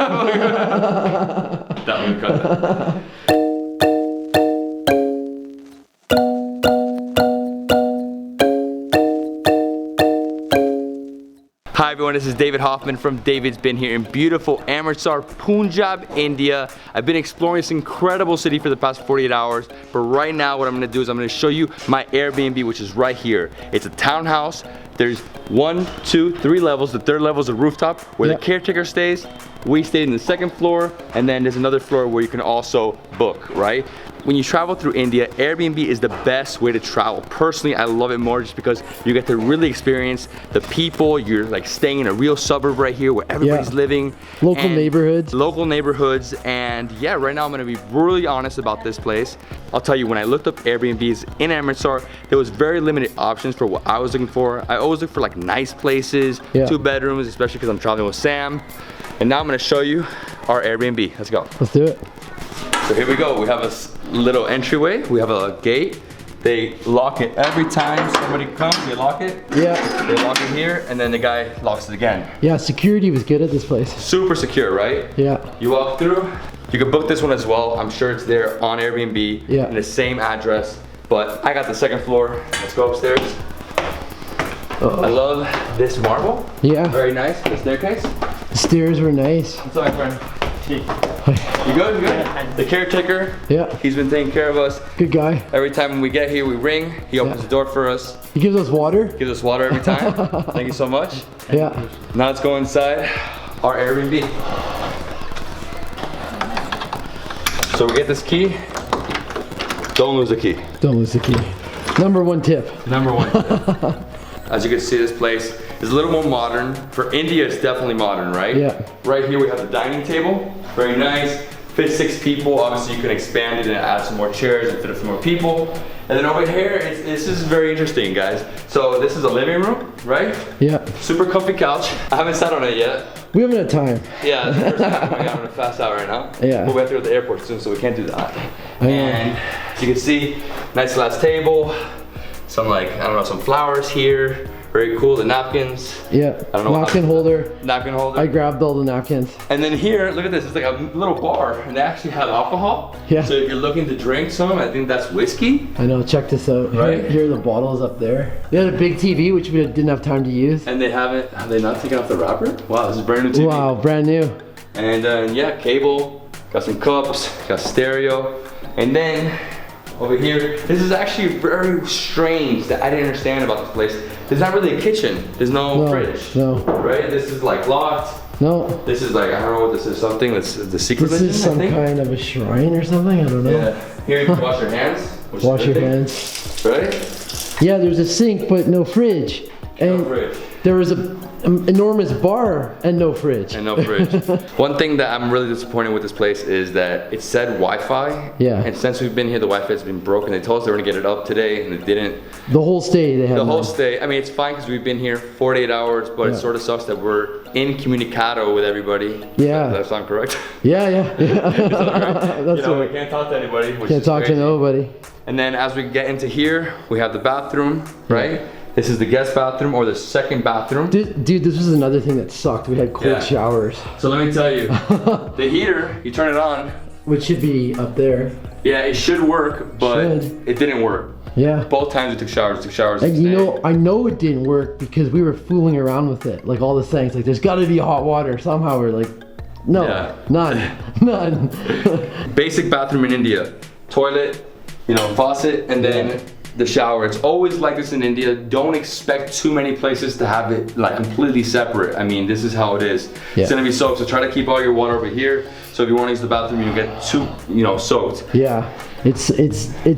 Definitely cut that. Hi everyone, this is David Hoffman from Davidsbeenhere in beautiful Amritsar, Punjab, India. I've been exploring this incredible city for the past 48 hours, but right now what I'm gonna do is I'm gonna show you my Airbnb, which is right here. It's a townhouse. There's 1, 2, 3 levels. The third level is a rooftop where the caretaker stays. We stayed in the second floor, and then there's another floor where you can also book, right? When you travel through India, Airbnb is the best way to travel. Personally, I love it more just because you get to really experience the people. You're like staying in a real suburb right here where everybody's living. Local neighborhoods. Local neighborhoods, and yeah, right now I'm gonna be really honest about this place. I'll tell you, when I looked up Airbnbs in Amritsar, there was very limited options for what I was looking for. I always look for like nice places, 2 bedrooms, especially because I'm traveling with Sam. And now I'm gonna show you our Airbnb. Let's go. Let's do it. So here we go. We have a little entryway. We have a gate. They lock it every time somebody comes. They lock it. Yeah. They lock it here, and then the guy locks it again. Yeah, security was good at this place. Super secure, right? Yeah. You walk through. You can book this one as well. I'm sure it's there on Airbnb in the same address. But I got the second floor. Let's go upstairs. I love this marble. Yeah. Very nice. The staircase. The stairs were nice. What's up, my friend? You good? You good? The caretaker. Yeah. He's been taking care of us. Good guy. Every time we get here, we ring. He opens the door for us. He gives us water. Gives us water every time. Thank you so much. Yeah. Now let's go inside our Airbnb. So we get this key. Don't lose the key. Don't lose the key. Number 1 tip. Number 1 tip. As you can see, this place is a little more modern. For India, it's definitely modern, right? Yeah. Right here we have the dining table. Very nice. Fits 6 people. Obviously, you can expand it and add some more chairs and fit a few more people. And then over here, this is very interesting, guys. So this is a living room, right? Yeah. Super comfy couch. I haven't sat on it yet. We haven't had time. Yeah, it's the first time I'm on a fast hour right now. Yeah. But we have to go to the airport soon, so we can't do that. And as you can see, nice glass table. Some some flowers here. Very cool, the napkins. Yeah, I don't know. napkin holder. Napkin holder. I grabbed all the napkins. And then here, look at this, it's like a little bar, and they actually have alcohol. Yeah. So if you're looking to drink some, I think that's whiskey. I know, check this out. Right. Here are the bottles up there. They had a big TV, which we didn't have time to use. And have they not taken off the wrapper? Wow, this is brand new TV. Wow, brand new. And yeah, cable, got some cups, got stereo. And then over here, this is actually very strange that I didn't understand about this place. There's not really a kitchen. There's no fridge. No. Right? This is like locked. No. This is like, I don't know what this is, something that's the secret This is some kind of a shrine or something, I don't know. Yeah. Here you can wash your hands. Wash your hands. Right? Yeah, there's a sink, but no fridge. And no fridge. There was an enormous bar and no fridge. And no fridge. One thing that I'm really disappointed with this place is that it said Wi-Fi. Yeah. And since we've been here, the Wi-Fi has been broken. They told us they were gonna get it up today, and it didn't. The whole stay they had. The whole stay. I mean, it's fine because we've been here 48 hours, but it sort of sucks that we're incommunicado with everybody. Yeah. Does that sound correct? Yeah. That's right. We can't talk to anybody. Can't talk to nobody. And then as we get into here, we have the bathroom, right? This is the guest bathroom or the second bathroom. Dude, this was another thing that sucked. We had cold showers. So let me tell you, the heater, you turn it on. Which should be up there. Yeah, it should work, but it didn't work. Yeah. Both times we took showers. And I know it didn't work because we were fooling around with it. Like all the things, like there's gotta be hot water. Somehow we're like, no, none. Basic bathroom in India. Toilet, faucet, and then the shower. It's always like this in India. Don't expect too many places to have it like completely separate. I mean, this is how it is. It's gonna be soaked, so try to keep all your water over here. So if you want to use the bathroom, you get too, soaked. Yeah, it's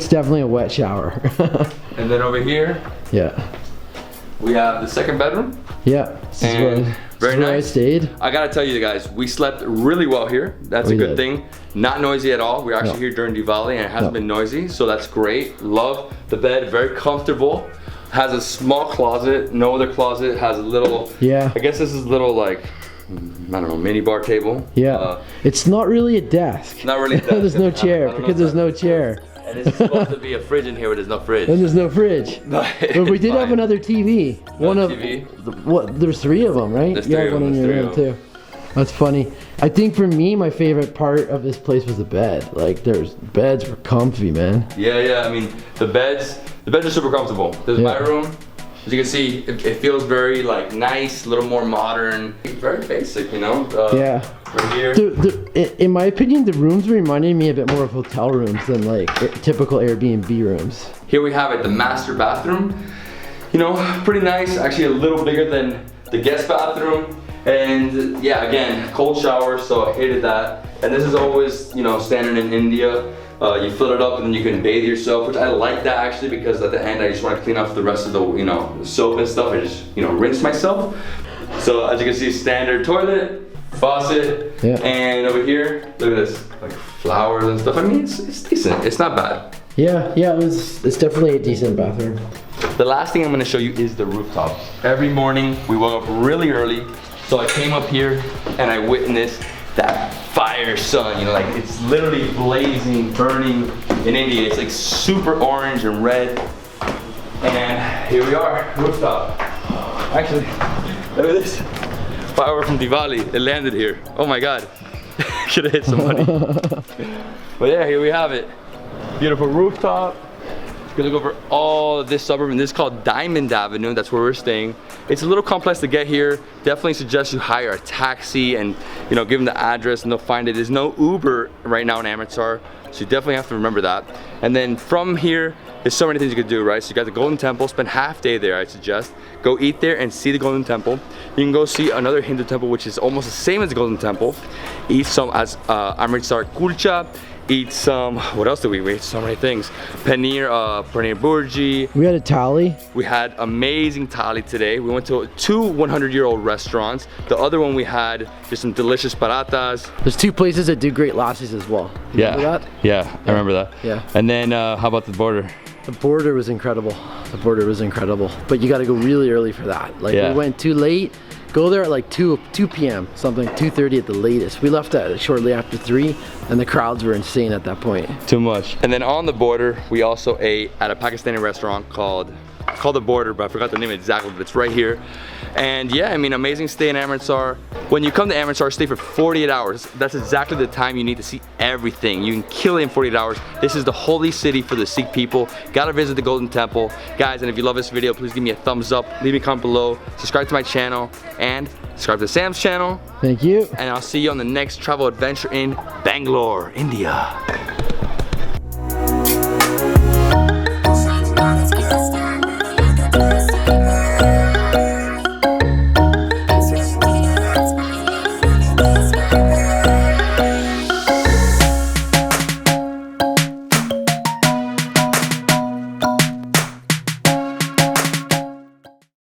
definitely a wet shower. And then over here, we have the second bedroom. Yeah, very nice. I stayed. I gotta tell you guys, we slept really well here. That's a good thing. Not noisy at all. We're actually here during Diwali and it hasn't been noisy, so that's great. Love the bed, very comfortable. Has a small closet, no other closet. Has a little, I guess this is a little like, I don't know, mini bar table. Yeah, it's not really a desk. Not really a desk. There's no chair, because there's no chair. And it's supposed to be a fridge in here, but there's no fridge. And there's no fridge. But we did have another TV. TV? There's 3 of them, right? There's 3 of them. One in your room too. That's funny. I think for me, my favorite part of this place was the bed. Like, beds were comfy, man. Yeah. I mean, the beds are super comfortable. There's my room. As you can see, it feels very like nice, a little more modern, very basic, you know? Yeah. Right here. In my opinion, the rooms reminded me a bit more of hotel rooms than like typical Airbnb rooms. Here we have it, the master bathroom. You know, pretty nice, actually a little bigger than the guest bathroom. And yeah, again, cold shower, so I hated that. And this is always, you know, standard in India. You fill it up and then you can bathe yourself, which I like that actually, because at the end I just want to clean off the rest of the, you know, soap and stuff. I just, you know, rinse myself. So as you can see, standard toilet, faucet, and over here, look at this, like flowers and stuff. I mean, it's decent. It's not bad. Yeah, it's definitely a decent bathroom. The last thing I'm going to show you is the rooftop. Every morning we woke up really early, so I came up here and I witnessed that fire sun, you know, like it's literally blazing, burning in India. It's like super orange and red. And here we are, rooftop. Actually, look at this. Fire from Diwali, it landed here. Oh my God, could have hit somebody. But yeah, here we have it. Beautiful rooftop. You can look over all of this suburb, and this is called Diamond Avenue. That's where we're staying. It's a little complex to get here. Definitely suggest you hire a taxi and, you know, give them the address and they'll find it. There's no Uber right now in Amritsar, so you definitely have to remember that. And then from here, there's so many things you could do, right? So you got the Golden Temple, spend half day there, I suggest. Go eat there and see the Golden Temple. You can go see another Hindu temple, which is almost the same as the Golden Temple. Eat some Amritsar kulcha. Eat some, what else did we eat? So many things. Paneer burji. We had a tally. We had amazing thali today. We went to 2 100-year-old restaurants. The other one we had just some delicious parathas. There's 2 places that do great lassis as well. Remember that? Yeah, I remember that. Yeah. And then how about the border? The border was incredible. The border was incredible. But you got to go really early for that. Like we went too late. Go there at like 2 p.m. something, 2:30 at the latest. We left at shortly after 3, and the crowds were insane at that point. Too much. And then on the border, we also ate at a Pakistani restaurant called The Border, but I forgot the name exactly, but it's right here. And yeah, I mean, amazing stay in Amritsar. When you come to Amritsar, stay for 48 hours. That's exactly the time you need to see everything. You can kill it in 48 hours. This is the holy city for the Sikh people. Gotta visit the Golden Temple. Guys, and if you love this video, please give me a thumbs up, leave me a comment below, subscribe to my channel, and subscribe to Sam's channel. Thank you. And I'll see you on the next travel adventure in Bangalore, India.